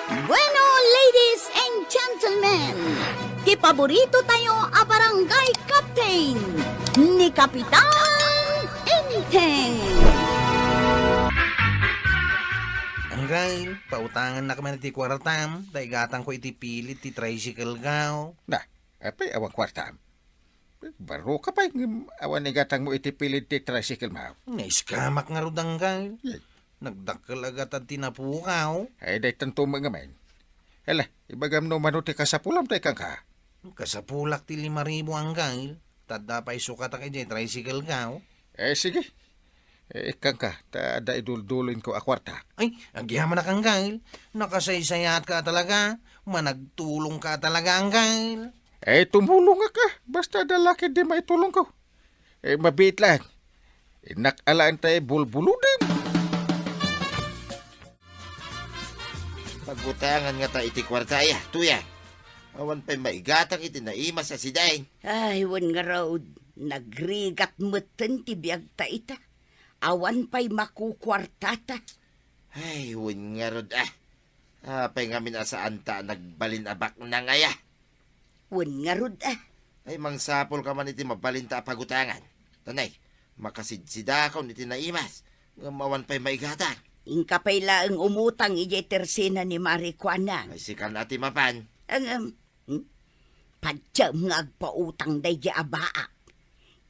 Bueno, ladies and gentlemen, ti paborito tayo a barangay captain ni Kapitan Enteng. Angay, pautangan na kami ti kwartam, daigatang ko iti pilit ti tricycle gaw. Na, apay awang kwarta. Baro ka pa awan ni gatang mo itipilid ti tricycle mo. Naiskamak nga rudang gay. Yay. Nagdakkel agad at tinapukaw. Ay, day tanto mga men. Hala, ibagam no manuti ka sa pulam tay kang ka. Kasapulak ti 5,000 ang gay. Tada pa isukat ang iti tricycle gaw. Sige. Kang ka, da idulduloin ko a kwarta. Ay, agyaman na kang gay. Nakasaysayat ka talaga. Managtulong ka talaga ang gay. Tumulong ka. Basta dalaki di maitulong ko. Mabit lang. Nakalaan tayo bulbuludin. Pagbutangan nga ta iti kwartaya, tuya. Awan pa'y maigatang iti naima sa siday. Ay, wan nga raw, nagrigat mutan ti biyag ta ita. Awan pa'y makukwartata. Ay, wun nga rod Apay nga minasaan ta nagbalin abak na ngaya. Wan nga rod Ay, mangsapol ka man iti mabalinta pagutangan. Tanay, makasidsidakaw iti naimas. Nga awan pa'y maigatang. Ingka pa'y laang umutang ije tersena ni Marikwanang. Ay, sikan ati mapan. Ang, padyam nga agpautang day di abaak.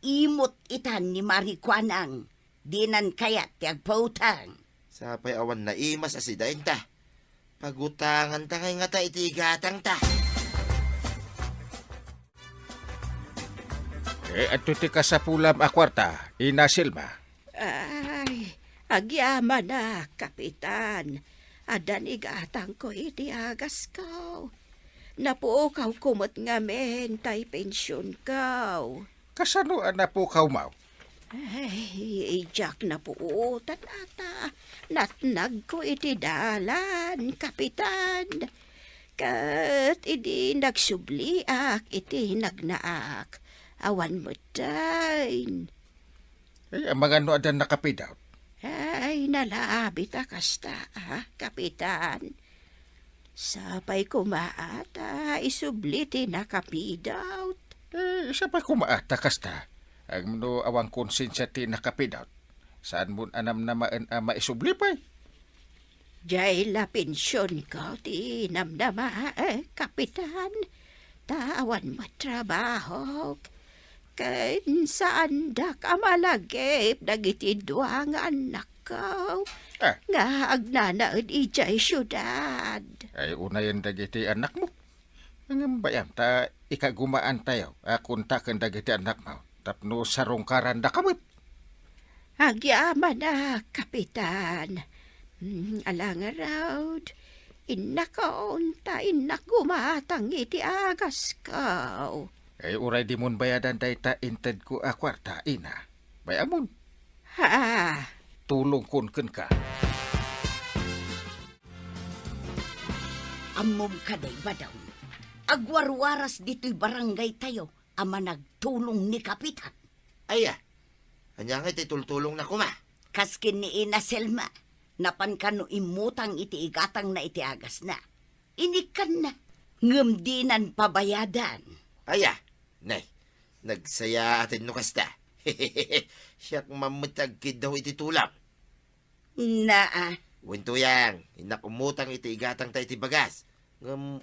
Imot itan ni Marikwanang. Dinan kayat ti agpautang. Sapay awan naimas asidain ta. Pagutangan ta ngay nga ta iti igatang ta. Ato ti ka sa pulam a kwarta, inasilma. Ay, agyaman na, Kapitan. Adan igatang ko iti agas kaw. Napuukaw kumot nga men, tay pensyon kaw. Kasano na po kaumaw? Ay, ijak na puutan ata. Natnag ko iti dalan, Kapitan. Kat idi nagsubliak, iti nagnaak. Awan mo dayn. Ang mga no adan nakapidaw. Ay, nalabit kasta, Kapitan. Sapay kumaata, isubliti na kapidaw. Isa pa kumaata kasta. Ang no awang konsensya ti nakapidaw. Saan mo anam na maisubli pa? Jay la pensyon ko, ti namnama, Kapitan. Tawan matrabaho. Kain saan da ka malagip, dagiti duang anak ko. Nga agnanaad ijay syudad. Ay unayan dagiti anak mo. Ang bayam ta ikagumaan tayo. Kunta kang dagiti anak mo. Tapno sarong karanda kamit. Agyaman na, Kapitan. Alang araw, inakaunta, inagumatang iti agas ko. Ay uray di mon bayadan day ta inted ko a kwarta ina. Bayamon. Ha? Tulong kun ka. Amom ka day badaw. Agwarwaras dito'y barangay tayo ama nagtulong ni Kapitan. Aya, anya nga iti tultulong na kuma. Kaskin ni Ina Selma, napan ka no imutang iti igatang na iti agas na. Inikan na, ngamdinan pabayadan. Aya, nay, nagsaya atin no kasta. Siyak mamutagkid daw iti tulap. Na, Winto yang, inakumutang iti igatang tayo iti bagas.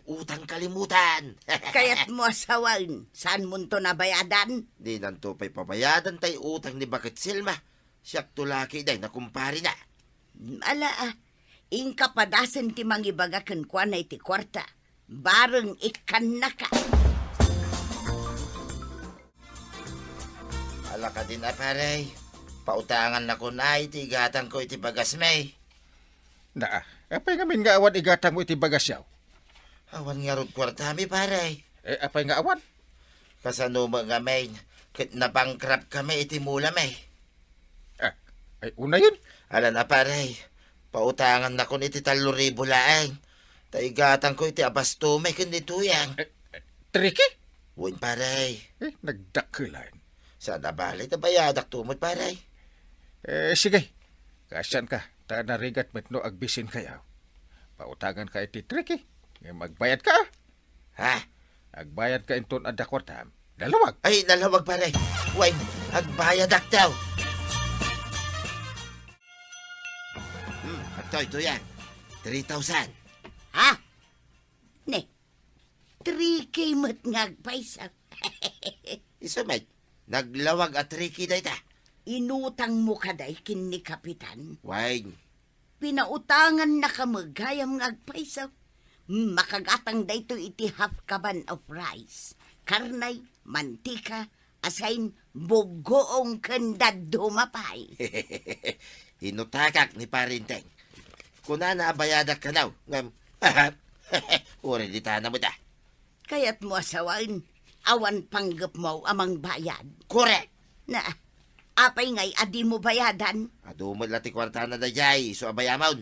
Utang kalimutan. kaya't mo asawan, saan mo to nabayadan? Di nanto pa'y pabayadan tayo utang ni Bakit Silma. Siyak tulaki day na kumpari na. Ala, ingka padasen ti mangibagakan kwa na iti kwarta. Bareng ikan na ka. Ala ka din paray. Pautangan na ko na iti igatang ko iti bagas may. Na, apay ngamin nga awan igatang mo iti bagas yaw. Awan nga rod kwartami paray. Apay nga awan. Kasano mga may, kit na bankrupt kami iti mula may. Ay una yun. Ala na paray, pautangan na ko iti 3,000 laeng. Taigatan ko iti abasto may kinituyang. Triki? Uwin paray. Nagdakilan. Sana balik na bayadak tumot paray. Sige. Kasyan ka. Ta narigat met no agbisin kayaw. pautangan ka iti tricky. Magbayad ka. Ha? Agbayad ka inton adda kwarta. Dalawag. Ay, nalawag pare. Way, agbayad aktaw. Ito yan. 3,000. Ha? Ne, 3K mat ngagpaysa. Isumay, naglawag at Ricky day ta. Inutang mo kaday kin ni Kapitan. Way, Pinautangan na ka magayam ngagpaysa. Makagatang dayto iti half kaban of rice. Karnay, mantika, asain, bugoong kandad dumapay. hinutakak ni Parinteng. Kuna na bayadak ka daw. Ngam, uri di na mo da. Kaya't mo asawain, awan panggap mo amang bayad. Correct. Na, apay ngay adi mo bayadan. Adumod lati kwarta na da jay, so abayamaw.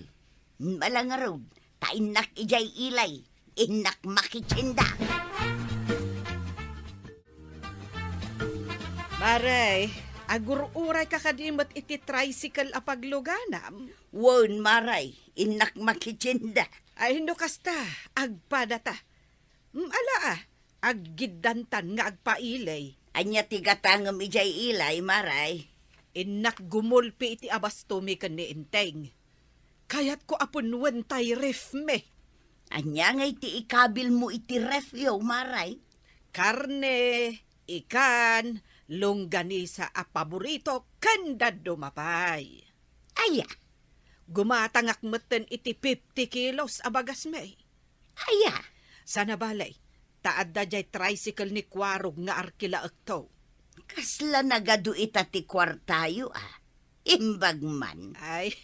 Malangarod, tainak ijay ilay, inak makichinda. Maray, agur-uray ka kadimot iti tricycle apagluganam. Won maray, inak makichinda. Ay no kasta, agpadata. Ala aggidantan nga agpailay. Anya tigatangam ijay ilay, maray. Inak gumulpi iti abastumi kan ni Inteng. Kayat ko apunwan tay ref me. Anya ngay ti ikabil mo iti refyo, maray. Karne, ikan, longganisa a paborito kanda dumapay. Aya, Gumatangak meten iti 50 kilos abagas me. aya. Sa nabalay, taad da jay tricycle ni Kwarog nga arkila akto. Kasla nagadu ita ti kwartayo, Imbag man. Ay,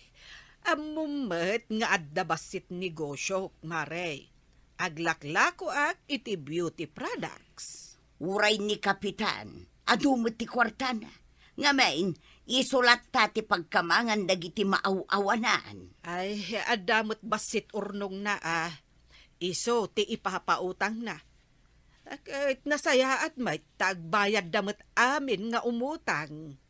amumet nga adda basit negosyo, Mare. Aglaklako ak iti beauty products. Uray ni Kapitan, adumot ti kwartana. Nga main, isulat ta ti pagkamangan dagiti maaw-awanan. Ay, adamot basit urnong na Iso ti ipapautang na. Kahit nasaya at may tagbayad damot amin nga umutang.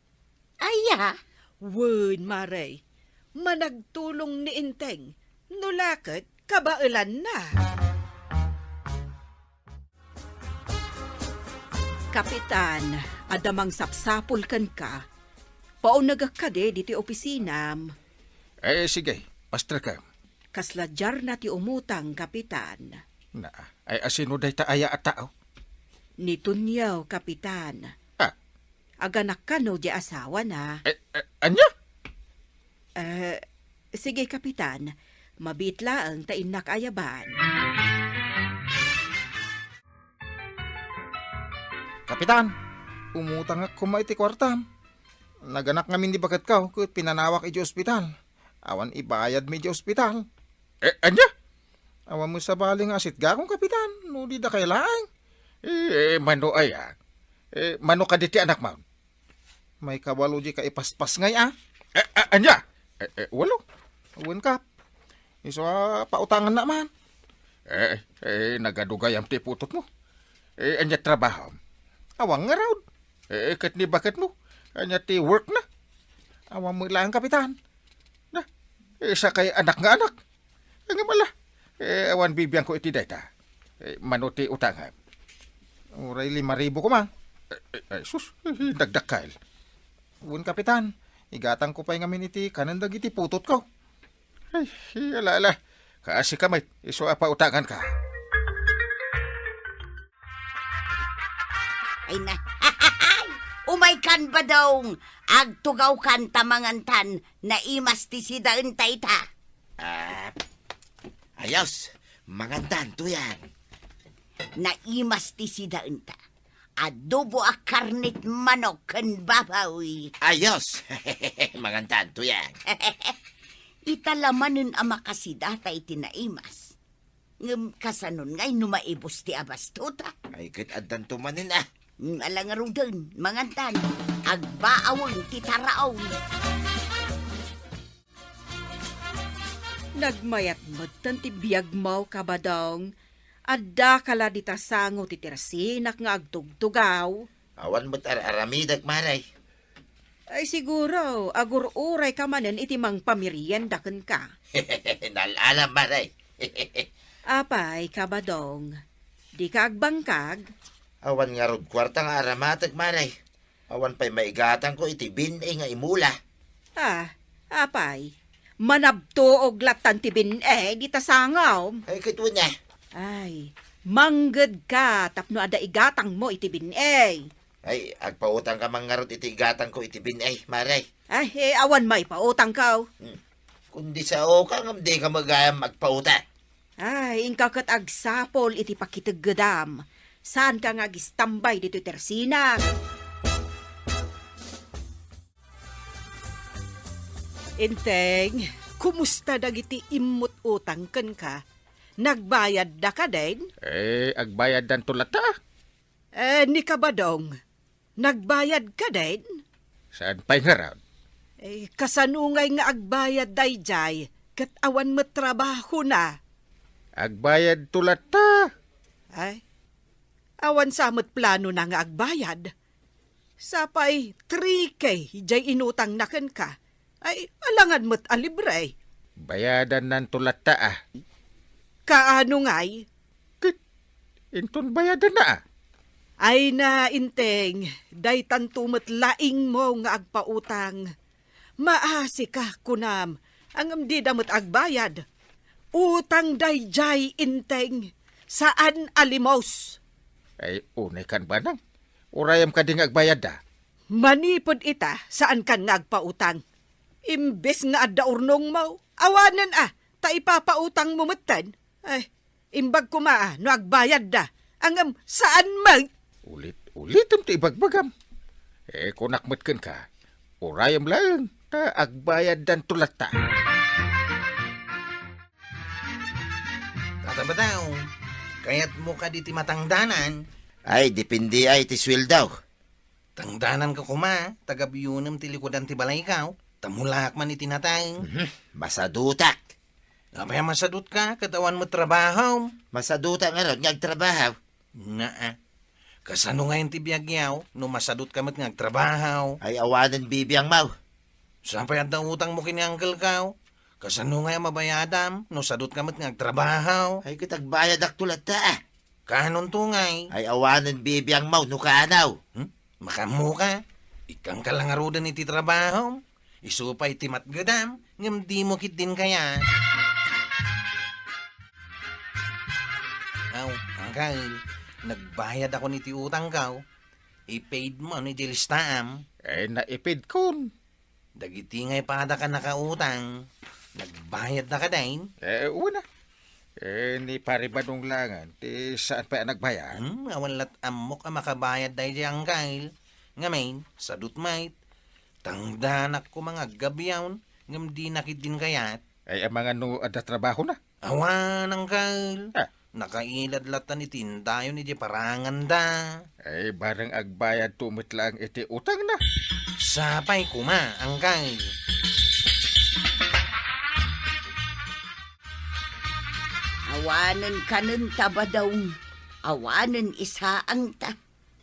Aya, Wun, Mare, managtulong ni Inteng, nulakot kabailan na. Kapitan, adamang sapsapul kan ka. Paunagak ka de diti opisinam. Sige, pastra ka. Kasladyar na ti umutang, Kapitan. Na, ay asino day ta aya at tao. Nitunyaw, Kapitan. Aganak ka no di asawa na. Anya? Sige, Kapitan. Mabitla ang tainak ayaban. Kapitan, umutang ako maiti kwartam. Naganak ngamin di bagat ka, kut pinanawak iti ospital. Awan ibayad mi di ospital. Anya? Awan mo sa baling asit gakong kapitan, no di da kailang. Mano ay mano ka diti anak mo. May kabalo di ka ipaspas ngay anya? Walo. Uwan ka. Iso pautangan naman. Nagadugay ang tiputot mo. Anya trabaho. Awang nga raw. Kat ni bakit mo. Anya ti work na. Awang mo lang kapitan. Na. Isa kay anak nga anak. Nga mala. Awan bibiyang ko iti data. Manuti utangan. Uray 5,000 ko ma. Sus. Dagdag kail. Uwan kapitan. Igatang ko pa yung amin iti kanandag iti putot ko. Ay, ala. Kaasi kamay. Iso pa utangan ka. ay na. Umay kan ba daw, agtugaw kan tamangantan na imas ti sidaan tayta. Ayos, mangandan to yan. Na imas ti sidaan ta. Adobo a karnit manok kan babawi. Ayos, mangandan to yan. Italamanin ang makasida tayo tinaimas. Ngam kasanon ngay numaibos ti abastuta. Ay, kat adan tumanin Alangarong dun, mangantan, agbaawang ti taraon. Nagmayat mo ti biyag mo kabadong. Adda kala di tasango ti tirasinak nga agtugtugaw. Awan mo't aramidag maray. Ay siguro, agur-uray ka manen iti mang pamirian daken ka. Nalalam maray. Apay, kabadong. Di ka agbangkag? Awan nga rod kwarta nga aramatag maray. Awan pa'y maigatang ko iti binay nga imula. Apay. Manabto og latan ti bin-e, di ta sangaw. Ay kito niya. Ay, mangged ka tapno ada igatang mo iti bin-e. Ay, agpautang ka mga rod iti gatang ko iti binay, maray. Ay, awan may pautang ka. Kundi sa o ka nga di ka magayang magpautang. Ay, ingkakat agsapol iti pakitaggadam. Saan ka nga gistambay dito tersina? Inteng, kumusta dagiti imut utang ken ka? Nagbayad da ka din? Agbayad dan tulata. Ni kabadong, nagbayad ka din? Saan pa'y nga raw? Kasanungay nga agbayad dayjay, kat awan mo trabaho na. Agbayad tulata. Ay, awan samot plano na nga agbayad. Sapay 3K jay inutang naken ka. Ay, alangan mo't alibre. Bayadan nan tulata Kaano ngay? Inton bayadan na Ay na, inteng, day tantumot laing mo nga agpautang. Maasi ka, kunam, ang amdi damot agbayad. Utang day jay, inteng, saan alimos? Ay, unay kan ba nang? Urayam ka ding agbayad da. Manipod ita, saan kan nga agpautang? Imbes nga adda urnong mo, awanan ta ipapautang mo matan. Ay, imbag kumaa, no agbayad da. Ang saan mag... Ulit ang tibagbagam. Kung nakmatkan ka, urayam lang, ta agbayad dan tulata. Tatabataw, kaya't mo ka di ti matangdanan. Ay, dipindi ay ti sweldaw. Tangdanan ka kuma, taga-biyunam ti likodan ti balay ka. Tamulak man itinatay. Masadutak. Apay masadut ka, katawan mo trabaho. Masadutak nga rod nga agtrabaho. Nga kasano nga yung tibiyag yaw, no masadut ka mat nga trabaho. Ay awanan bibiyang mau. Sampay at utang mo kini Uncle Kaw. Kasano nga mabayadam, no sadut ka mat nga trabaho. Ay kitagbayad ak tulata Kanon tungay. Ay awanan bibiyang mau no kaanaw. Makamu ka. Ikang kalangarudan iti trabaho. Isupay ti matgadam, ngam di mo kit din kaya. Uncle, nagbayad ako niti utang kaw. I-paid mo ni Dilistaam. Naipid kon. Dagiti ngay pada ka nakautang. Nagbayad na ka din. Una. Ni paribanong langan. Saan pa nagbayad? Awan lat amok ang makabayad dahi di Uncle. Ngamin, sadut mait. Tangdanak ko mga gabiyawn. Ngam di nakit din kayat. Ang mga ada trabaho na. Awan, Uncle. Nakailadlatan ni tindayo ni di parangan da. Barang agbayad tumit lang iti utang na. Sapay kuma, Uncle. Awanan kanon tabadong. Awanan isaang ta.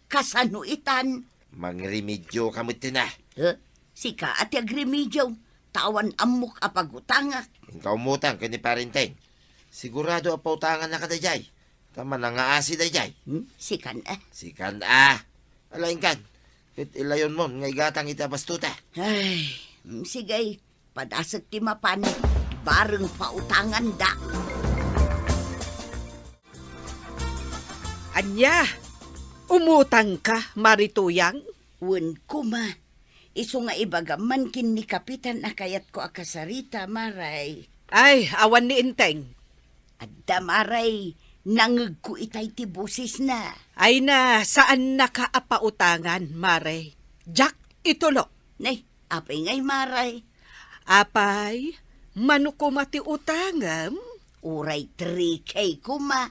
Kasano itan? Mangremedyo kamot na. Sika at agremidyo. Tawan amok apagutangak. Ikaw mutang kani parinteng. Sigurado apautangan na ka dayjay. Tama na nga asi dayjay. Sikan Sikan Alain kan. Kit ilayon mo nga igatang itabastuta. Ay, sige. Padasag ti mapan. Bareng pautangan da. Anya, umutang ka, Marituyang? Wen kuma. Iso nga ibagaman kin ni kapitan akayat ko akasarita, Maray. Ay, awan ni Inteng. Adda, Maray. Nangag ko itay ti busis na. Ay na, saan nakaapautangan, Mare? Jack, itulok. Nay, apay ngay, Maray. Apay, manuko mati utangam? Uray 3K kuma.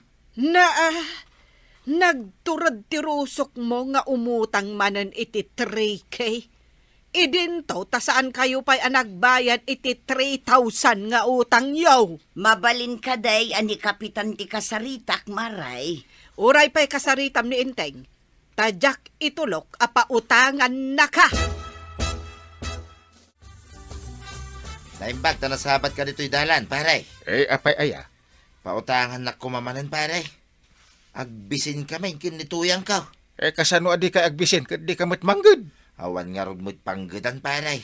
Nagturad ti rusok mo nga umutang manan iti 3K. Idinto, ta saan kayo pa'y anagbayad iti 3,000 nga utang yaw? Mabalin ka day ani kapitan ti kasaritak, Maray. Uray pa'y kasaritam ni Inteng. Tadyak itulok, apautangan na ka. Naimbag na nasabat ka dito'y dalan, pare. Apay aya. Pautangan na kumamanan pare. Agbisin kami kinituyang ka. Kasano adi ka agbisin, kat di ka matmanggod. Awan nga rod mo't panggitan pare.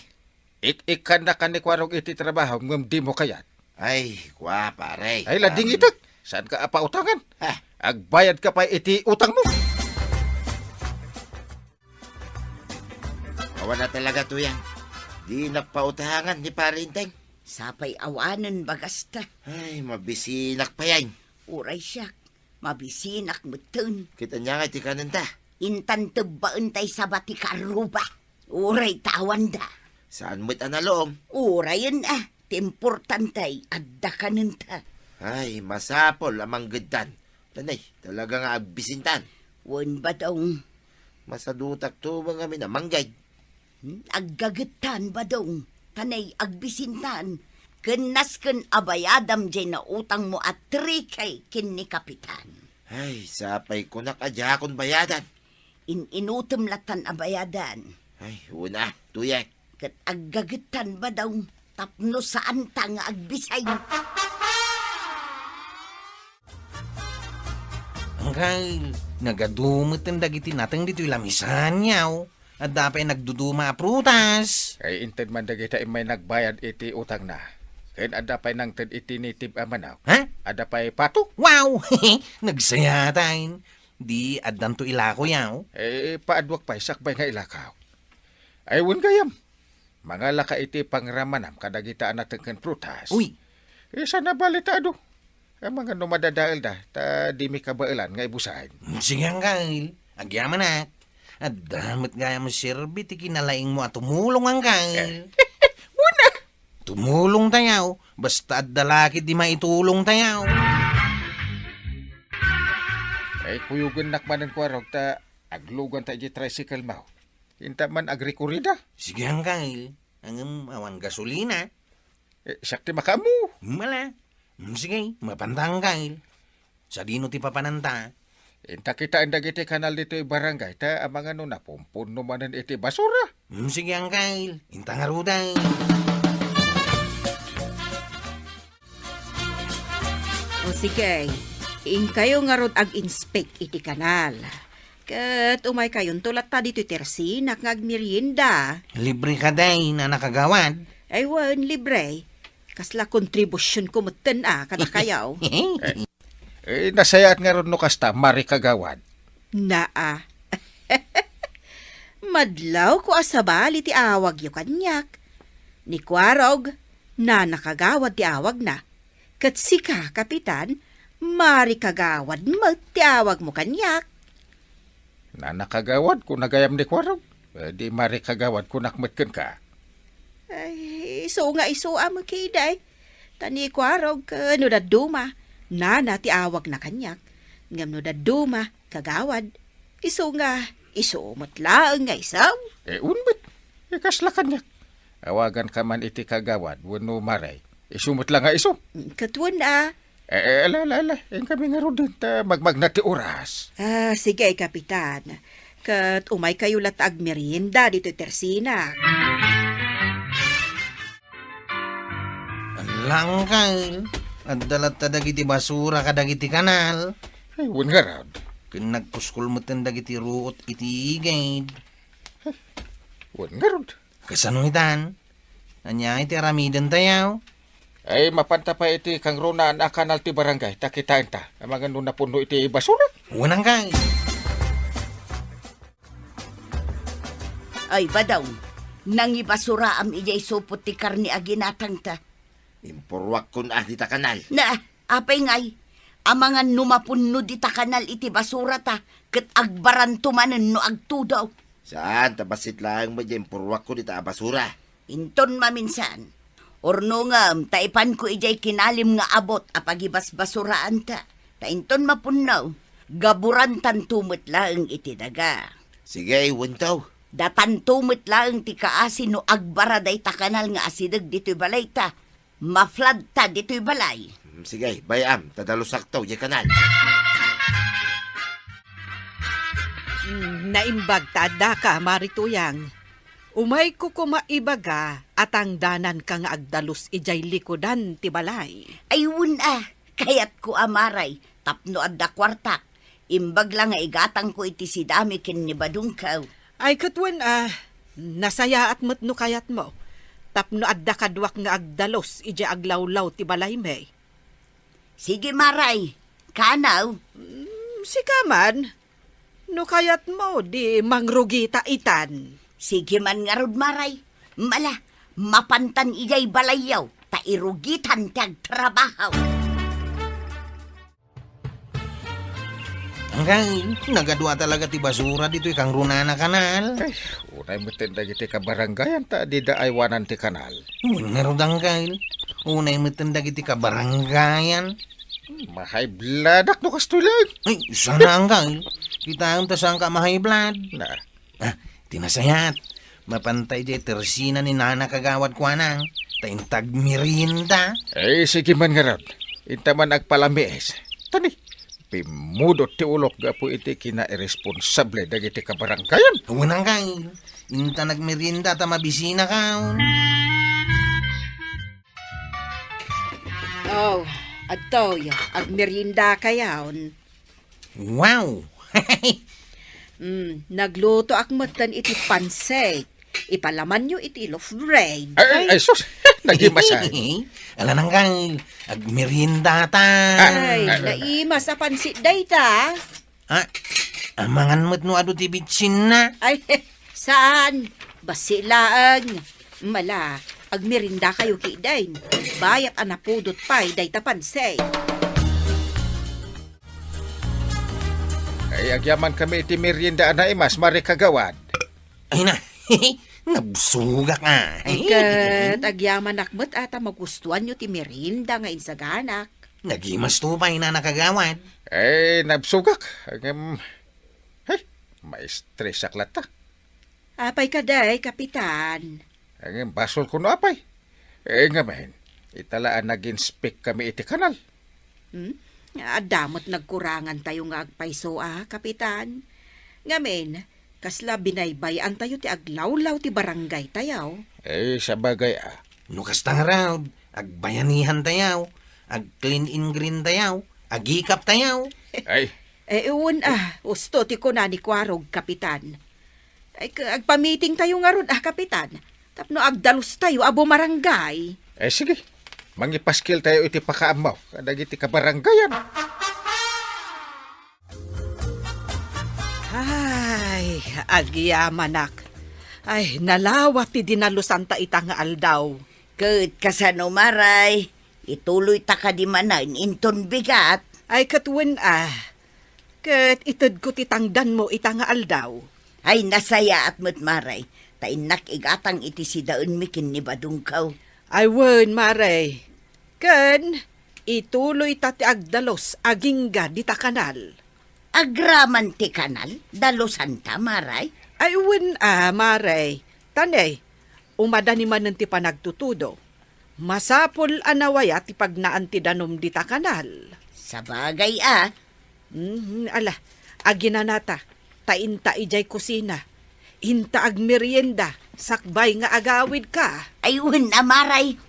Ikan na ka ni kwarog iti trabaho, ngam di mo kayat. Ay, kwa pare. Ay, lading itak. Saan ka apautangan? Ha? Agbayad ka pa iti utang mo. Awan na talaga tuyang. Di napautahangan ni pare Inteng. Sapay awanan bagasta. Ay, mabisinak pa yan. Uray siyak. Mabisinak mutun. Kita niya nga tikanan ta. Intan tebaan tay sa batikaruba. Uray tawanda. Saan mo't analoom? Urayan Importantay adda ka ta. Ay, masapol amang gedan. Tanay, talaga nga agbisintan. Wan ba daw? Masadutak to mga minamanggay. Aggagetan ba daw? Tanay agbisintan. Kenas ken abayadam jay na utang mo at 3K kin ni kapitan. Ay, sapay ko nakadya akong bayadan. Inutom latan abayadan. Ay, una, tuyek. Kat aggagetan ba daw? Tapno saan ta nga agbisay? Ang Kyle, nagadumot ang dagiti natang dito'y lamisan yaw. At dapat nagduduma a prutas. Ay, inted man dagita may nagbayad iti utang na. Ken ada pa'y nang ted iti nitib amanaw. Ha? Ada pa'y pato. Wow! Nagsayatayin. Di adan to ilako yaw. Paadwak pa'y sakbay nga ilakaw. Ay, wun gayam. Mga laka iti pangramanam kadagitaan natin ken prutas. Uy, Sana balitado. Ang mga numadadail da, ta di mi kabailan nga ibusahin. sige ang Kyle. Agyaman na. At damat gaya mo sirbi, ti kinalaing mo at tumulong ang Kyle. Una! Tumulong tayaw. Basta at dalaki di maitulong tayaw. Ay, kuyugan nakmanan kwarog ta aglugan ta iti tricycle mau. Hinta man agrikurida. Sige ang Kyle. Ang awan gasolina. Sakti makamu. Mala. Sige, mapantang Kyle. Sa dino ti papananta. Hinta kita ang dagiti kanal dito barangay ta ang mga napumpun numanan iti basura. Sige ang Kyle. Intang aruday. O sige, kayo nga rod ag-inspect iti kanal. Kat umay kayon tulat ta dito tersinak nga agmerienda. Libre ka day na nakagawad. Ay wan, libre. Kasla kontribusyon ko matan kada kayaw. Nasayat nga ron no kasta, mari kagawad. Naa. Madlaw ko asabali ti awag yu kanyak. Ni Kwarog, na nakagawad ti awag na. Kat sika, kapitan, mari kagawad mo ti awag mo kanyak. Na nakagawad ko nagayam ni kwarog. Di mari kagawad ko nakmatken ka. Ay, iso nga iso mo kiday. Tani Kwarog, no da duma. Na ti awag na kanyak. Ngam no da duma, kagawad. Iso nga, iso matlaang nga isaw. Unbit. Kasla kanyak. Awagan ka man iti kagawad, wano maray. Isumot lang nga iso. Katwan Ala. Yung kami nga ron din, magmag na ti oras. Sige, kapitan. Kat umay kayo latag merienda dito tersina. Alang Kyle. At dalat ta dagiti basura ka dagiti kanal. Ay, wun nga ron. Kung nagpuskul mo tan dagiti ruot iti igayd. Wun nga ron. Kasano itan? Anya iti aramidan tayaw. Ay, mapanta pa iti kang runaan a kanal ti barangay, takitain ta. Ang mga nung napuno iti basura. Unang Kyle. Ay ba daw? Nang ibasura am ijay supot ti karni aginatang ta. Impurwak kun dita kanal. Na, apay ngay. Amangan numapunno dita kanal iti basura ta. Kat agbaran tumanen no agtudaw. Saan? Tabasit lang mo dyan. Impurwak ko dita basura. Inton maminsan. Orno nga, taipan ko ijay kinalim nga abot apagibas basuraan ta. Tainton mapunaw. Gaburan tan tumot lang iti daga. Sige, wuntaw. Datan tumot lang ti kaasi no agbara day ta kanal nga asidag dito'y balay ta. Maflad ta dito'y balay. Sige, bayam. Tadalusak taw dyan kanal. Naimbag tada ka, Marituyang. Umay ko kumaibaga at ang danan ka nga agdalus ijay likodan ti balay. Ayun Kayat ko amaray, tapno adda kwartak. Imbag lang nga igatang ko iti si dami kin ni Badungkaw. Ay katwan nasaya at matno kayat mo. Tapno adda kadwak nga agdalos ija aglawlaw ti balay may. Sige maray, kanaw. Si kaman, no kayat mo di mangrugita itan. Sige man nga rod maray. Mala, mapantan ijay balayaw, ta irugitan tag trabaho. Angkang, nagadwa talaga ti basura dito ikang runana kanal. Ay, unay mo tindag iti kabaranggayan ta di daaywanan ti kanal. Meron angkang. Unay mo tindag iti kabaranggayan. Mahay bladak no kastulag. Ay, sana angkang. Kita ang tasang ka mahay blood. Na, Ah, tinasayat. Mapantay di tersina ni nana kagawad ko anang. Taintag mirinda. ay sige man nga rod. Inta man agpalamies. Tani, pimudot ti ulok gapo iti kina-irresponsable dagiti kabaranggayan. Unang kang. Inta nagmirinda ta mabisina ka. Oh, adtoy, agmerinda kayaon. Wow! Nagluto akmatan iti pansek. Ipalaman nyo iti loaf bread. Ay, sus, nagimasan. Ala nang kang. Agmirinda ta. Ay, naima sa pansit dayta. Ah, amangan mo't no ado ti bitsin na. Ay, saan? Basilaang. Mala, agmerinda kayo kidain. Bayat anapudot pa'y dayta pansek. Ay, agyaman kami iti merienda na imas, mari kagawad. Ay na, nabsuga ka. Ay, kat agyaman akmat ata magustuhan nyo ti merinda nga insaganak. Nagimas tupay na nakagawad. Ay, nabsugak. Ay, ma-stress aklat ta. Apay kaday, kapitan. Ang basol ko no apay. Eh nga man, italaan nag-inspect kami iti kanal. Adamot nagkurangan tayo nga agpayso kapitan. Ngamen, kasla binaybayan tayo ti aglawlaw ti barangay tayaw. Eh, sa bagay Nukas tang raw, agbayanihan tayaw, ag-clean in green tayaw, agikap tayaw. Ay, Ewan usto ti ko na ni Kwarog, kapitan. Ay, agpamiting tayo nga ron, kapitan. Tapno agdalus tayo, abo marangay. sige. Mangipaskil tayo iti pakaamaw. Kadag iti kabaranggayan. Ay, agyamanak. Ay, nalawat ti dinalusan ta ita nga aldaw. Kat kasano maray, ituloy ta ka di manan inton bigat. Ay, katwen kat itad ko ti tangdan mo ita nga aldaw. Ay nasaya at maray, tainak igatang iti si daun mikin ni Badungkaw. Ay, wen, maray. Ken, ituloy ta ti agdalos, agingga di ta kanal. Agraman ti kanal, dalusan ta maray. Ay, wen, maray. Tanay, umadani man ti panagtutudo. Masapol anawaya ti pagnaan ti danom di ta kanal. Sa bagay Ala, aginanata, tainta ijay kusina. Inta agmerienda, sakbay nga agawid ka. ayun na maray.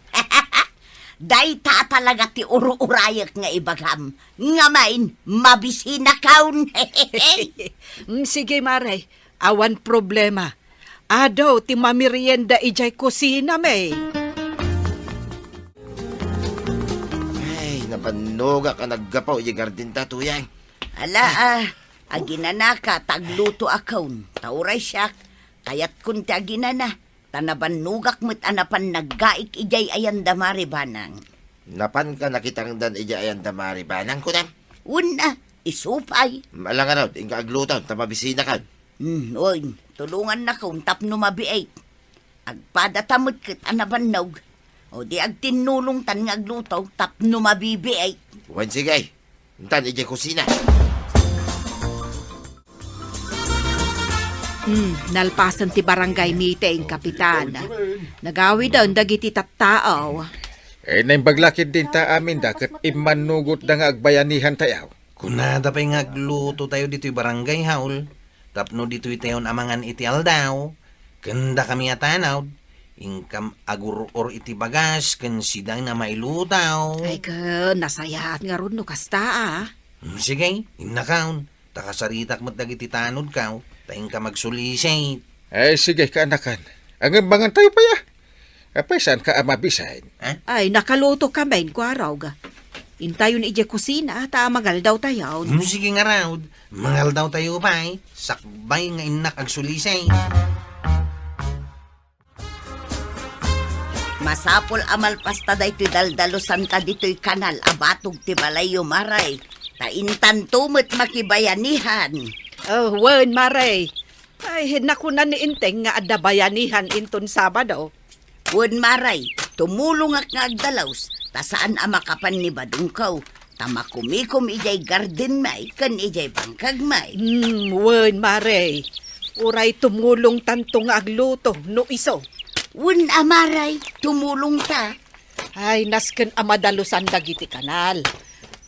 Day ta talaga ti uru-urayak nga ibagam. Ngamain, mabisina kaun. Sige, maray, awan problema. Adaw, ti mamerienda ijay kusina, may. Ay, napanuga ka naggapaw, iya gardin ta tuyang. Ala aginanaka tagluto akaun. Tauray siya, kayat kun ti aginana. Tanaban nugak mo't anapan naggaik ijay ayan damari banang. Napan ka nakitang dan iya ayan damari banang ko dam. Una, isupay. Malang ano, ingka aglutan, tamabisina ka. Oy, tulungan na kaun tapno mabiay. Agpadatamot kit anaban nog. O di agtinulong tan nga agluto tapno mabibiay. Wan sigay, intan iya kusina. Nalpasan ti barangay meeting, kapitan. Nagawi daw dagiti tattao. Eh, naimbaglakid din ta amin dakat imanugot na nga agbayanihan tayaw. Kunada pa'y ngagluto tayo dito'y barangay haul. Tapno dito'y tayon amangan iti aldaw. Kanda kami atanaw. Ingkam aguror iti bagas ken sidang na mailutaw. Ay ka, nasayahat nga ron no kasta Sige, innakaon. Takasaritak mo't dagiti tanod ka. Taing ka magsulisay. Ay, sige kaanakan. Ang imbangan tayo pa ya. Apay, saan ka amabisahin? Ay, nakaluto ka main ko araw ga. Intayon ije kusina, ta magal daw tayo. Sige nga raw. Mangal daw tayo pa eh. Sakbay nga inak agsulisay. Masapol amal pasta daytoy daldalosan ka ditoy kanal abatog ti balayo maray. Taintan tumot makibayanihan. Oh, wen, Maray. Ay, nakunan ni Inteng nga adda bayanihan inton Sabado. Wen maray, tumulong ak nga agdalaws. Ta saan a makapan ni badungkaw. Tamakumikom ijay garden may kan ijay bangkag may. Wen, Maray. Uray tumulong tanto nga agluto no iso. Wen amaray, tumulong ta. Ay, nasken amadalusan dagiti kanal.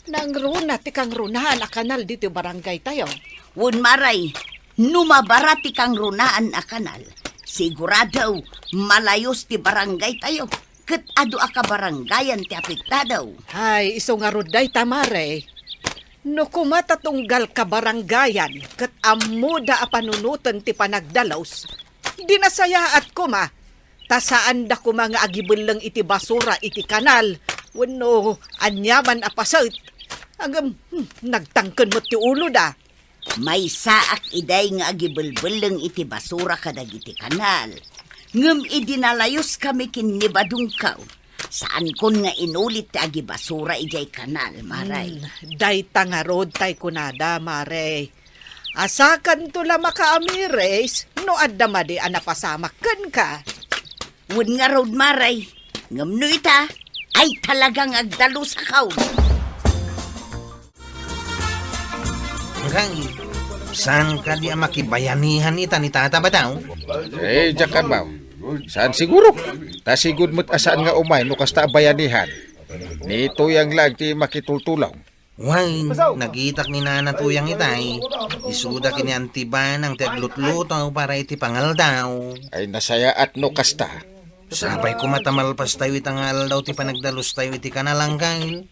Nang runa, tikang runahan a kanal dito barangay tayo. Wen maray, numabarati kang runaan a kanal. Sigurado, malayos ti barangay tayo. Ket adu aka barangayan ti apektadaw. Ay, iso nga ruday tamare. No kumatatunggal ka barangayan, kat amuda a panunutan ti panagdalaws. Di nasayaat ko ma. Tasaan da ko mga agibulang iti basura iti kanal. Wano, anyaman a pasait. Agam, nagtangken mo ti ulo da. May saak iday nga agibulbuleng iti basura kadag iti kanal. Ngem idinalayos kami kinibadungkaw. Saan kon nga inulit ti agi basura ijay kanal, maray. Day tangarod tay kunada, mare. Asakan tula makaamires, no adda madi anapasamakan ka. Wen nga road, maray. Ngem no ita, ay talagang agdalo sa kaw. Kang, saan ka di makibayanihan ita ni tata ba daw? Eh, jakan ba? Saan siguro? Tasigod mo't asaan nga umay no kasta bayanihan. Nito yang lang ti makitultulaw. Why, nagitak ni nana tuyang itay. Isuda kini antiban ang tiaglutluto para iti pangal daw. Ay nasaya at no kasta. Sabay kumatamalpas tayo itangal daw ti panagdalos tayo iti kanalang kail.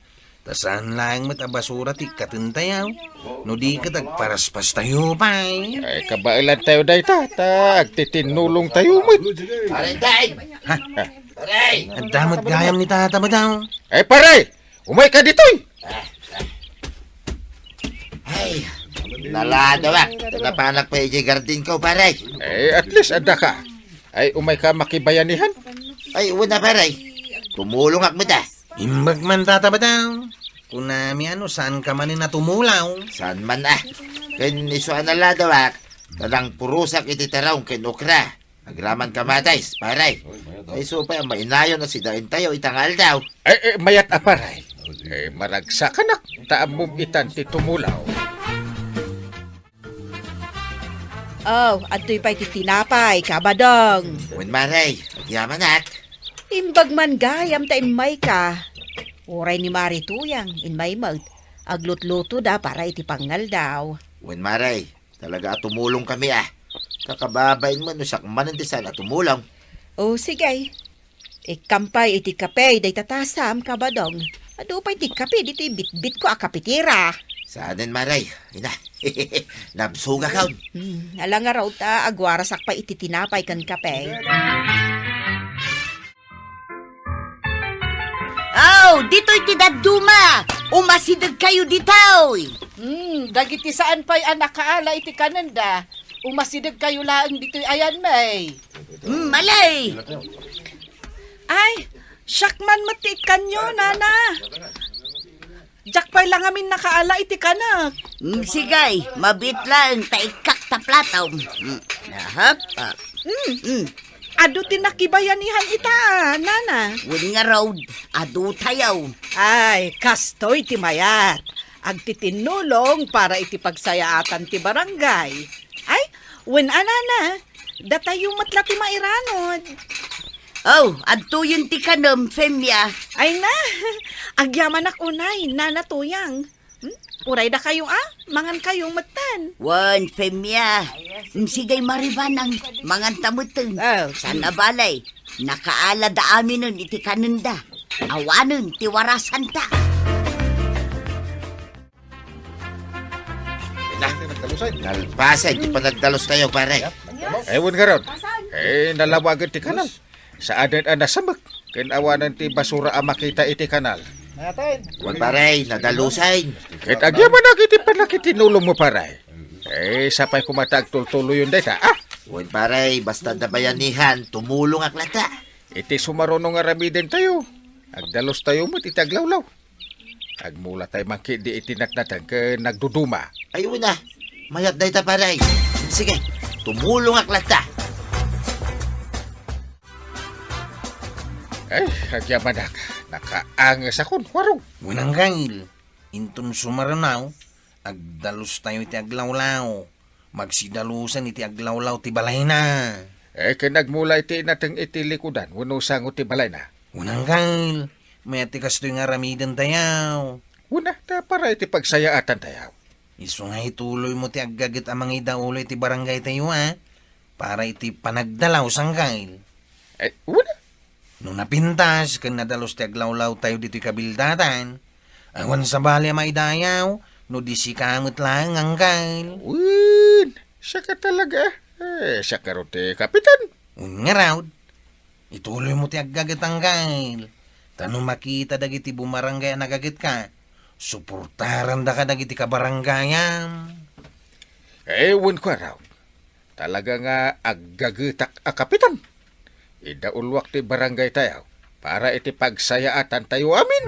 Tasaan lang met a basura ti katintayaw. No di ka tagparaspas tayo pay. Ay kabailan tayo day tata. Agtitinulong tayo mo't. Parenday! Ha? Paray! Ang damot gayam ni tata ba daw? Ay pare! Umay ka ditoy! Ay, nalado ba? Napanak pa ijay garden ko, paray. Eh at least ada ka. Ay umay ka makibayanihan. Ay, una paray. Tumulong ak mo da. Imbag man tata ba daw? Kung nami ano, saan ka man natumulaw? Saan man Ken isuan nalado ak. Talang purusak iti taraw ken okra. Agraman kamatais, paray. Ay supay ang mainayon na si dain tayo itangal daw. Ay mayat aparay. Eh maragsakan ak. Taamom itan ti tumulaw. Oh, adoy pa'y titinapay, kabadong. Wen maray, agyaman ak. Imbag man gayam ta inmay ka. Uray ni Marituyang, inmay mag. Aglutluto da para iti pangal daw. Wen maray, talaga tumulong kami Kakababain mo no sak manantisan at tumulong. O sige. Ikampay iti kape, day tatasam, kabadong. Ado pa'y iti kape, dito bit-bit ko akapitira. Saanin maray, ina. Nabsuga kaon. Alang nga raw ta, agwarasak pa iti tinapay kan kape. Oh, dito'y tidaduma! Umasidag kayo dito'y! Dagiti saan pa'y anak kaala iti kananda. Umasidag kayo lang dito'y ayan, may. Malay! Ay, syakman mati kanyo, nana. Jakpay lang amin nakaala iti kanak. Sigay, mabit lang, taikak taplataw. Ahap, Ado tinakibayanihan ita, nana. Wen nga road, adu tayaw. Ay, kastoy ti mayat. Agtitinulong para iti pagsayaatan ti barangay. Ay, wen anana, datayo matla ti mairanod. Oh, adto yun ti kanom, femya. Ay na, agyaman ak unay, nana tuyang. Uray da kayong mangan kayong matan. Wan, femya. Sigay maribanang, mangan tamuteng. Oh. Sana balay. Nakaalad amin nun iti kanunda. Awanon ti warasan ta. Nalpasay, di pa nagdalos tayo, pare. Ewan nga raw. Nalawagan ti kanal. Sa adan ang nasamak. Kinawanan ti basura ang makita iti kanal. Huwag pare, nadalusay. Kahit agyaman na kiti panakit tinulong mo paray. Sapay kumatag tultulo yun data. Huwag pare, basta nabayanihan, tumulong aklata. Iti sumarunong aramiden tayo. Agdalos tayo mo titaglawlaw. Agmula tayo mangki di itinatnatan ka nagduduma. Ayun na, mayat na ita pare. Sige, tumulong aklata. Agyaman na nakaangas akon, warong. Unang kail, inton sumaranaw, agdalos tayo iti aglawlaw. Magsidalusan iti aglawlaw ti balay na. Nagmula iti natang iti likudan, wano sango ti balay na. Unang kail, may atikas to'y nga ramidan tayaw. Una, na para iti pagsayaatan tayo. Iso nga ituloy mo ti aggagit amang idaulo iti barangay tayo para iti panagdalaw sang kail. Una, Nung napintas, kan nadalos ti aglawlaw tayo dito'y kabildatan. Awan sa bali maidayaw, no di si kamot lang ang kail. siya ka talaga. Siya ka ro ti kapitan. Nga raw, ituloy mo ti aggagit ang kail. Tanong makita dagiti bumarangay ang nagagit ka, suportaran da ka dagiti kabaranggayam. Ewan ko raw. Talaga nga aggagitak a kapitan. Idaulwak ti barangay tayo para iti pagsayaatan tayo amin.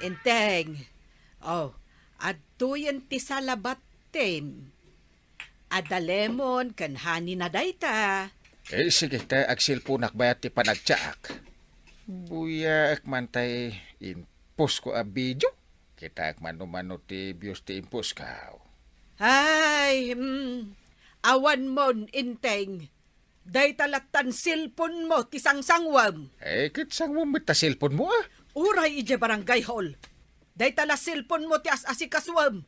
Inteng. Adtuyan ti salabat tem. Adalemon kanhani na dayta. Sige ta, agsilpunak bayat ti panagtsaak. Buya akmantay impos ko a video. Kita akmano-mano ti bios ti impos ka. Ay, awan mon, Inteng. Day talatan silpon mo ti sangsangwam. Kitsang mo mita silpon mo Uray ije barangay hall. Day tala silpon mo ti as-asikaswam.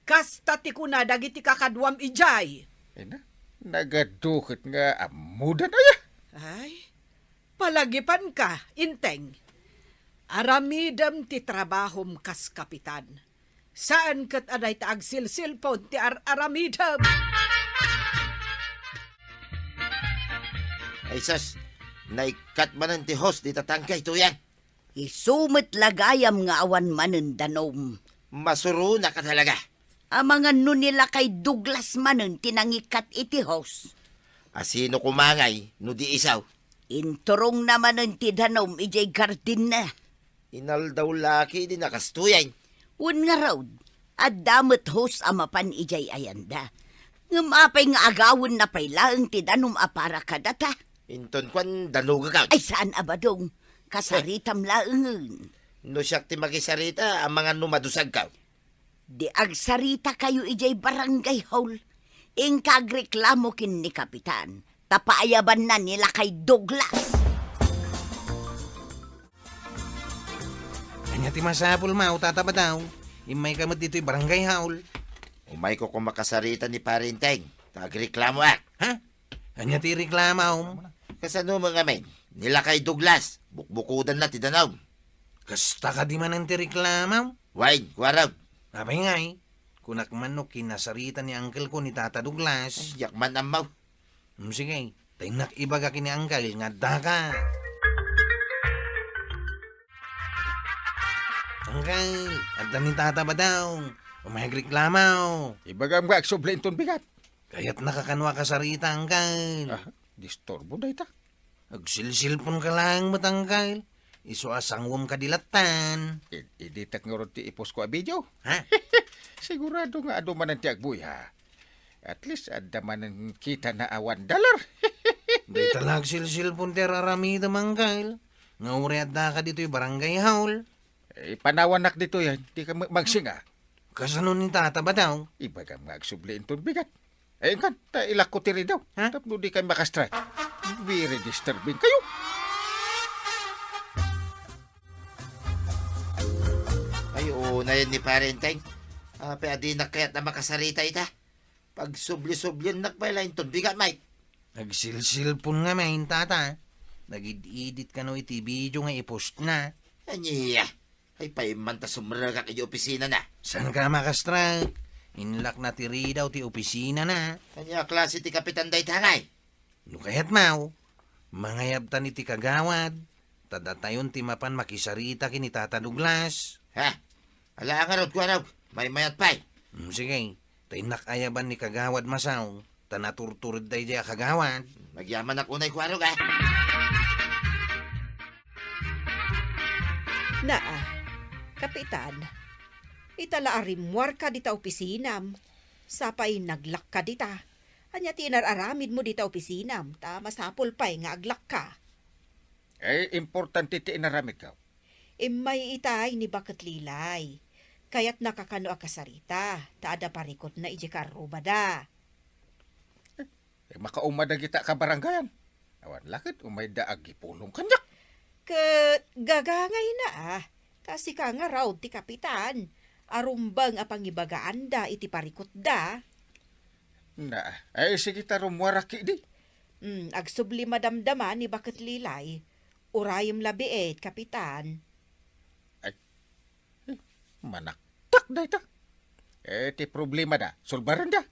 Kasta ti kuna dagiti kakadwam ijay. Nagadukot nga amudan aya. Ay, palagipan ka, Inteng. Aramidam ti trabahom kas kapitan. Saan kat aday ta agsilsilpon ti aramidam? Ay sus, naikat manan ti host di tatangkay to yan. Isumit lagayam nga awan manen danom. Masuro na ka talaga. Amangan nun nila kay Douglas manen tinangikat iti house. Asino kumangay, no di isaw. Inturong naman ng ti danom ijay garden na. Inal daw laki di nakastuyan. Un nga raw, at damot host amapan ijay ayanda. Ngumapay nga agawon na pailaang ti danom apara kadata. Inton kwan danuga ka. Ay saan abadong? Kasaritam laengen. No siyak ti makisarita ang mga numadusag ka. Di agsarita kayo ijay barangay hall. Ing kagreklamo kin ni kapitan. Tapaayaban na nila kay Douglas. Kanya ti masapul mau tataba daw. Imay kamot dito'y barangay haul. Umay ko kung makasarita ni Parinteng. Tagreklamo ak. Ha? Kanya ti reklamaw. Kasano mga men? Nila kay Douglas. Bukbukudan na ti danaw. Kasta ka di man ang ti reklamaw. Wine, waraw. Abay nga kunak man no kinasarita ni uncle ko ni Tata Douglas. Yakman amaw. Sige, tingnak ibaga kini uncle nga daka. Uncle, adda ni Tata ba daw? Umahagreklamaw. Ibagam nga agsubli inton bigat. Kaya't nakakanwa ka sarita, uncle. Disturbo na ita. Agsilsilpon ka lang matangkal. Iso asangwam kadilatan. Iditak nga ron ti ipos ko a video. Ha? Sigurado nga ado man ang tiagbuy ha. At least ada man ang kita na $1. Di talag silsilpon ti raramida mangkal. Nga uri at ka dito'y barangay haul. Panawanak dito yan. Di ka magsinga. Kasano ni Tata ba daw? Ibagam nga agsubli inton bigat. Kan, ilak ko tiri daw. Ha? Tapno di kayo makastrat. Very disturbing kayo. Ay, oo na yun ni Parinteng. Pwede na kaya't na makasarita ita. Pag subli-sublin nakpailain ton bigat, Mike. Nagsilsilpon nga main tata. Nagid-edit ka no iti video nga ipost na. Anya, ay paimanta sumragak iti opisina na. San ka makastrak? Inlak na ti daw ti opisina na. Anya klase ti kapitan day tangay. No kaya't mau, mangayabtan iti kagawad. Tadatayon ti mapan makisarita kini Tata Douglas. Ha? Ala nga rod ko araw, may mayat pay. Sige, tainak ayaban ni kagawad masaw. Tanaturturid day jaya kagawad. Magyaman ako na ikwaro ka. Naa, kapitan, itala arimwar ka dita opisinam. Sapay naglak ka dita. Anya tinararamid mo dita opisinam. Ta masapol pay nga aglak ka. Importante ti inaramid ka. May itay ni Bakat Lilay. Kaya't nakakano akasarita. Taada parikot na iji karubada. Makaumada kita ka baranggayan. Awan lakit, umay daag ipulong kanyak. Gagangay na Kasi ka nga raw ti kapitan. Arumbang apang ibagaanda iti parikot da. Sige tarum waraki di. Agsubli madamdama ni Bakat Lilay. Urayom labiet, kapitan. Manaktak da ita. Ti problema da, sulbaran da.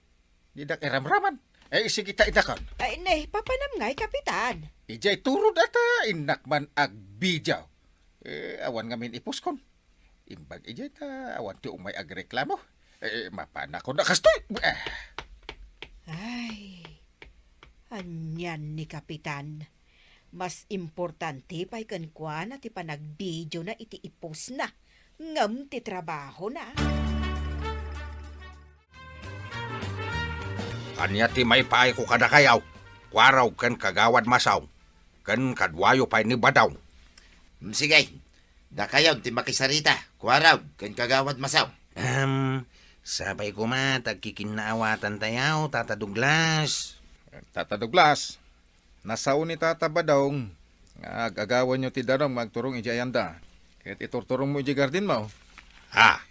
Di da kiramraman. Sige ta idakon. Ay, nay, papanam ngay, kapitan. Ijay turod ata, inakman agbijaw. Awan nga min ipuskon. Imbag ijay ta, awan ti umay agreklamo. Mapana ko na kastoy. Ay, anyan ni kapitan. Mas importante pa'y kankwana ti panag-video na iti ipos na. Ngam ti trabaho na. Kanya ti may paay ko kada kayaw. Kwaraw kan kagawad masaw. Kan kadwayo pa'y ni badaw. Sige, dakayaw ti makisarita. Kuaraw, kan kagawad masaw. Sabay ko tagkikinaawatan tayaw, Tata Douglas. Tata Douglas, nasaw ni Tata Badong. Agagawan nyo ti darong magturong ijayanda. Kahit iturturong mo iji garden mo. Ha?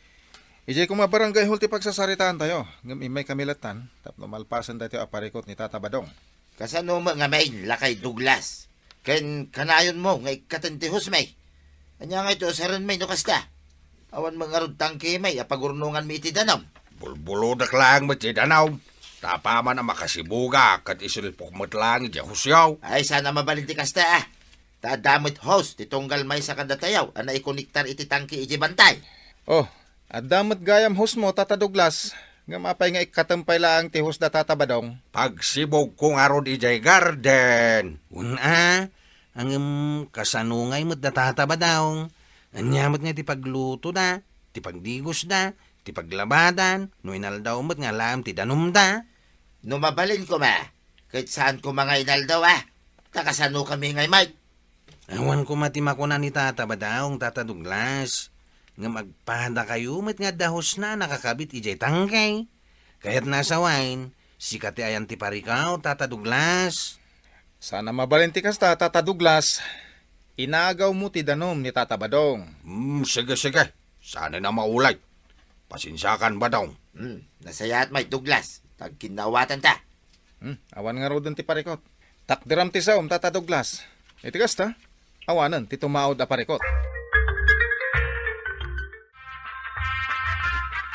Ijay kung mabarangay hulti pagsasaritaan tayo. Ngam imay kamilatan. Tapno malpasan tayo aparikot ni Tata Badong. Kasano mo nga main, lakay Douglas. Ken kanayon mo, ngay katentihos may. Anya nga ito, saran may nukasta. Awan mga rod tangke may, apagurnungan mi iti danom. Bulbulodak lang mo ti danaw. Tapaman na makasibuga kat isilpok mo't lang iti husyaw. Ay, sana mabalinti kasta Tadamit host, titunggal may sa kadatayaw. Ana ikoniktar iti tangke iti bantay. Oh, at damot gayam hus mo, Tata Douglas. Ngam apay nga ikatampay lang ti hus da Tata Badong. Pagsibog kong arod ijay garden. Ang kasanungay mo't datata ba daw? Anyamot nga ti pagluto da, ti pagdigos da, ti paglabadan, no inaldaw mo't nga lam ti danom da. No mabalin ko kahit saan ko mga inaldaw takasano kami ngay Mike. Awan ko matimakuna ni Tata ba daw, Tata Douglas? Nga magpahanda kayo mo't nga dahos na nakakabit ijay tangkay. Kaya't nasa wine, sikat ti ayan ti parikaw, Tata Douglas. Sana mabalinti kasta, Tata Douglas. Inagaw mo ti danom ni Tata Badong. Sige. Sana na maulay. Pasensyakan ba daw? Nasayat Mike Douglas. Tagkinawatan ta. Awan nga rodon ti parikot. Takdiram ti saom, Tata Douglas. Iti kasta, awanan ti tumaod a parikot.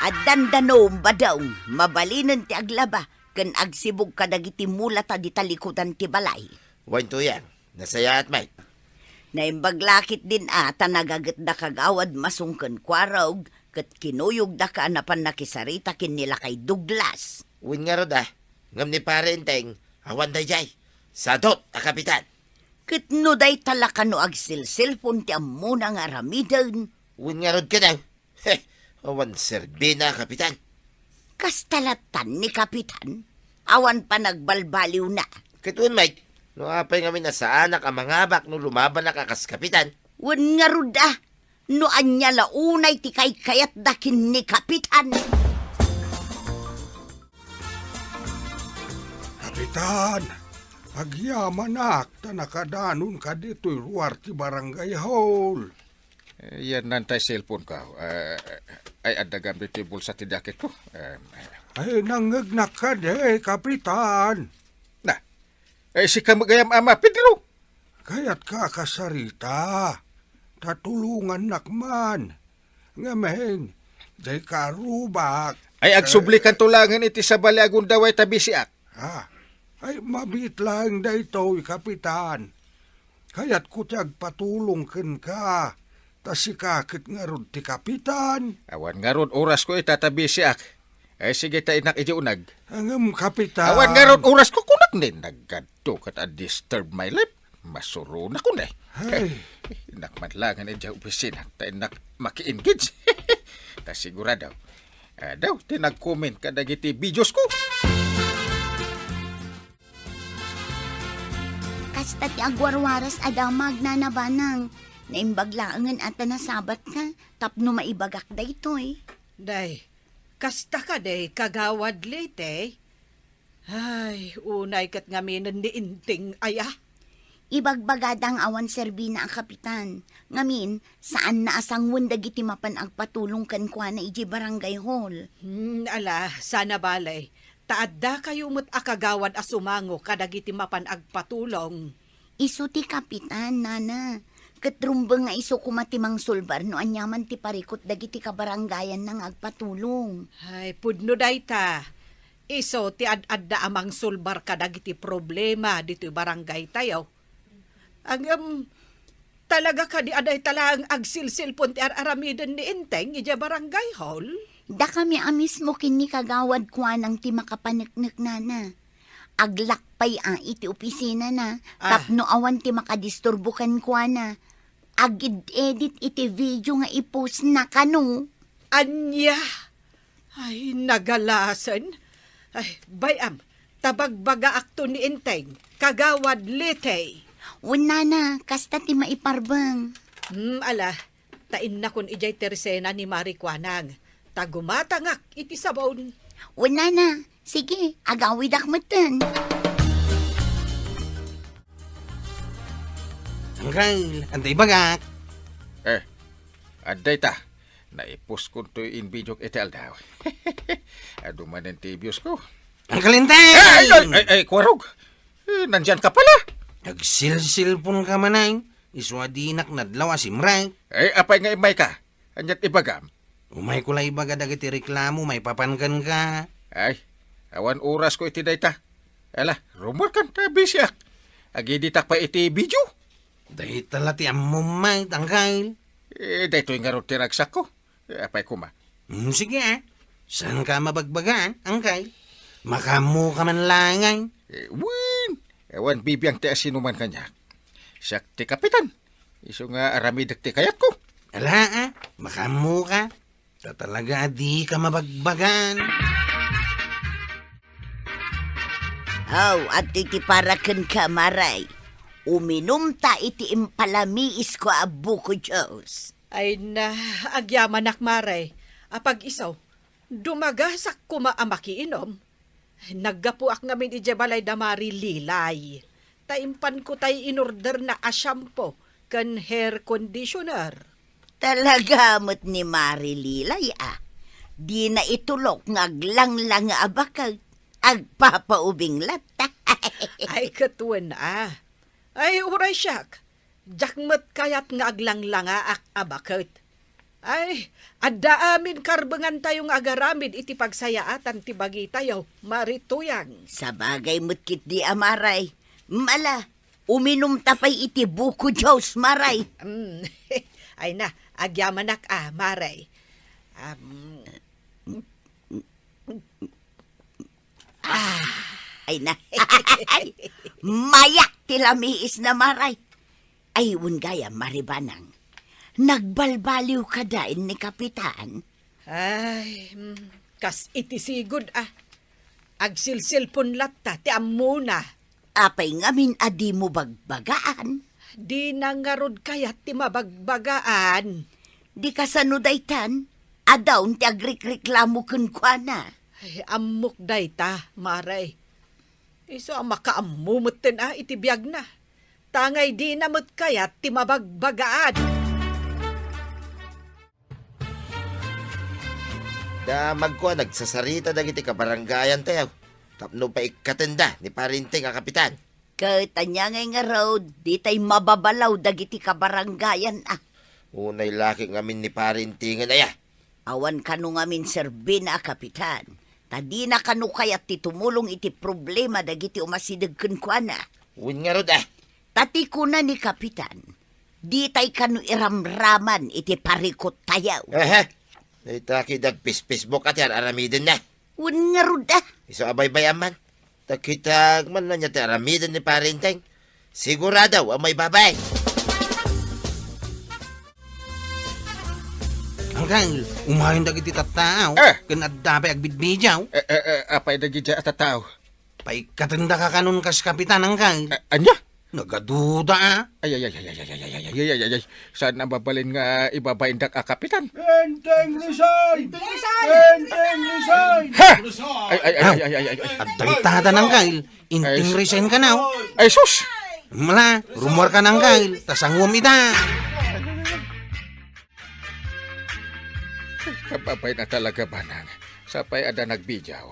At dandanom ba daw, mabalinan ti aglaba, kan agsibog kadagiti mulata di talikutan ti balay. Wan to yan. Nasayat Mike. Naimbaglakit din ata nagagat da kagawad masungken kwarog, kat kinuyog da ka anapan nakisarita kin nila kay Douglas. Win nga rod ngam ni parenteng, awan day jay. Sadot, kapitan. Kat no day talakano agsilsilpon ti amuna nga ramidan. Win nga rod ka daw. Awan serbina, kapitan. Kastalatan ni kapitan, awan pa nagbalbaliw na. Katuan Mike, no apay nga minasaanak ang mga bak no lumaban na kakas kapitan. Wan nga ruda, no anya launay ti kay kayat dakin ni kapitan. Kapitan, agyamanak ta nakadanon ka dito'y ruwar ti barangay hall. Yan nantay cellphone ka. Ay adagan biti bulsa ti dakit ko. Ay nangagnak ka de, kapitan. Na, si kamagayam ama Pedro. Kaya't kakasarita. Tatulungan nakman. Ngameng, day karubak. Ay agsublikan tulangan iti sa balagun daway tabi siak. Ay mabit lang daytoy, kapitan. Kaya't kutyag patulong ken ka. Tas si kakit nga rod ti kapitan. Awan nga ron oras ko itatabi siak. Ay sige ta inak iti unag. Angam, kapitan. Awan nga ron oras ko kunak ni naggadto kat disturb my life. Masuro na ko na eh. Ay, Inak madlangan iti opisina. Ta inak maki-engage. Ta sigurado. Daw, tinag-comment ka dagiti videos ko. Kasta ti agwarwaras adamag na nabanang. Naimbaglaangan at nasabat ka, tapno maibagak da ito eh. Day, kasta ka day, kagawad late. Ay, unay kat ngaminan ni inting aya. Ibagbagadang awan serbina ang kapitan. Ngamin, saan na asang dagiti mapan agpatulong kan kwa na iji barangay hall. Ala, sana balay. Taadda kayo mo't akagawad asumango kadagiti mapan agpatulong. Isu ti kapitan, nana. Katrumbang nga iso kumatimang sulbar no anyaman ti parikot dagiti kabarangayan nang agpatulong. Ay, pudno dayta. Iso ti ad-adda amang sulbar kadagiti problema dito barangay tayo. Ang talaga ka di aday talang agsilsilpon ti aramiden ni Inteng ija barangay hall. Da kami mismo kini kagawad kwa nang ti makapaneknek nana. Aglakpay iti opisina na. Tapno awan ti makadisturbukan kwa na. Agid-edit iti video nga ipost na kano. Anya! Ay, nagalasan. Ay, bayam, tabagbaga akto ni Inteng, kagawad lite. Una na, kasta ti maiparbang. Ala, tain na kun ijay tersena ni Marikwanang. Tagumatangak iti sabon. Una na, sige, agawid akmatan. Angkay, antay bagak. Aday ta. Naipos ko to in video iti aldaw. Aduman ang tibios ko. Angkal Inteng! Ay, kwarog. Nandyan ka pala. Nagsilsilpon ka manay. Iswadinak nadlaw asimray. Ay, apay nga imay ka. Anyat ibagam. Umay ko lang ibaga dagiti reklamo, may papankan ka. Ay, awan oras ko iti dayta. Ala, rumor kan tabi siya. Agiditak pa iti video. Dahi tala ti amumay, tangkay. Dayto yung nga tiragsak ko. Apay kuma. Sige Saan ka mabagbagaan, angkay? Makamu ka man langay. Win! Ewan bibiyang ti asinuman kanya. Siya ti kapitan. Iso nga aramidak ti kayat ko. Ala makamu ka. Tatalaga di ka mabagbagan. At iti parakan ka, maray. Uminom ta iti impalamiis ko abu ko Diyos. Ay na, agyaman akmaray. Apag isaw, dumagasak kuma amakiinom. Naggapuak ngamin ije balay damari lilay. Taimpan ko tay inorder na asyampo kan hair conditioner. Talaga mo't ni Marililay Di na itulok ngaglang-lang abakag. Agpapaubing lata. Ay katuan Ay uray siyak. Jakmat kayat nga aglang-langa ak abakot. Ay, adda amin karbengan tayong agaramid iti pagsayaatan ti bagi tayo, marituyang. Sa bagay mo't kit di amaray. Mala, uminom tapay iti buko Diyos, maray. Ay na, agyamanak maray. Ay na. Mayak tilamiis na maray. Ay, gaya maribanang. Nagbalbaliw ka dain ni Kapitan. Ay, kas iti sigod Agsilsilpon latta, ti amuna. Apay ngamin adi mo bagbagaan. Di nangarod kayat ti mabagbagaan. Di ka sanudaytan. Adawn ti agrikreklamo kun kwa na. Ay, amok dayta, maray. Iso ang makaamumutin iti biyag na. Tangay di namot kayat ti mabagbagaan. Da magkuha nagsasarita dagiti kabarangayan tayo. Tapno pa ikatenda ni parinting ang kapitan. Katanya nga road, di tay mababalaw dagiti kabarangayan Unay laki ngamin ni parintingan aya. Awan kanu ngamin serbina kapitan. Tadi na kanu kayat ti tumulong iti problema dagiti umasidagken kuana. Uwin nga rod Tati kuna ni kapitan. Di tay kanu iramraman iti parikot tayaw. Itaki dag Facebook at yan aramidin na. Un nga rod Iso abay-bayan man. Takitag man na niya ti aramidin ni parinting. Sigurado ang may babay. Angkay, umahin dagiti tattao. Ken adda pa agbidbidyaw. Apay dagi dya at tao. Pay katenda ka kanon kas kapitan angkay. Anya? Nagaduda Ay. Saan ang babalin nga ibabaindak a kapitan? Enteng resign! Enteng resign! Ha! Ay. Adday tada angkay. Inting resign ka na. Ay, sus! Mala, rumor ka angkay. Tasangwam ita. Kababay na talaga banang. Sapay ada nagbidyaw.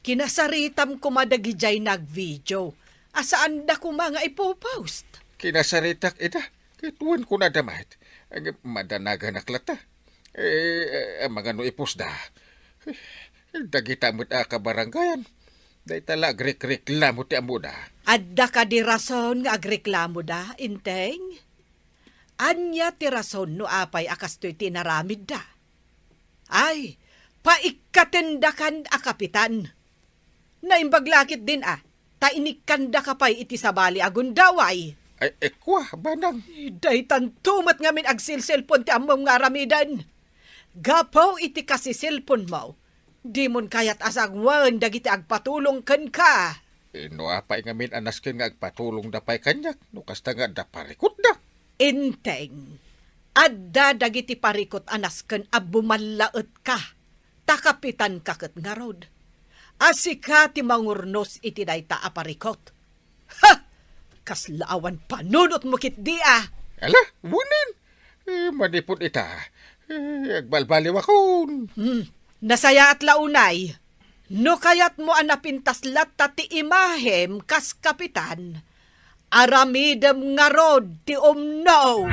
Kinasaritam ko madagijay nag-video. Asaan da ko mga ipopost? Kinasaritak ita. Kituan ko na damait. Ang madanaga naklata. Mga no ipos da. Dagita mo't kabarangayan. Day tala agreklamo ti amuda. Adda ka di rason nga agreklamo da, inteng? Anya ti rason no apay akastoy tinaramid da? Ay, paikatendakan a kapitan. Naimbaglakit din tainikanda ka pa'y iti sabali agundaway. Ay, ekwa, banang. Daytan tumat ngamin ag silselpon ti amom nga ramidan. Gapaw iti kasi silpon mo. Di mon kayat asagwan dagiti agpatulong ken ka. No apay ngamin anas ken nga agpatulong dapay kanyak. No kasta nga daparikot da. Inteng, adda dagiti parikot anas ken abumalaet ka. Takapitan kaket nga rod. Asika ti mangurnos iti dayta aparikot. Ha! Kaslaawan panunot mo kit di Ala, wunin. Manipot ita. Agbalbaliw akon. Nasaya at launay. No kayat mo anapintas latta ti imahem kas kapitan. Aramidem nga rod ti umno.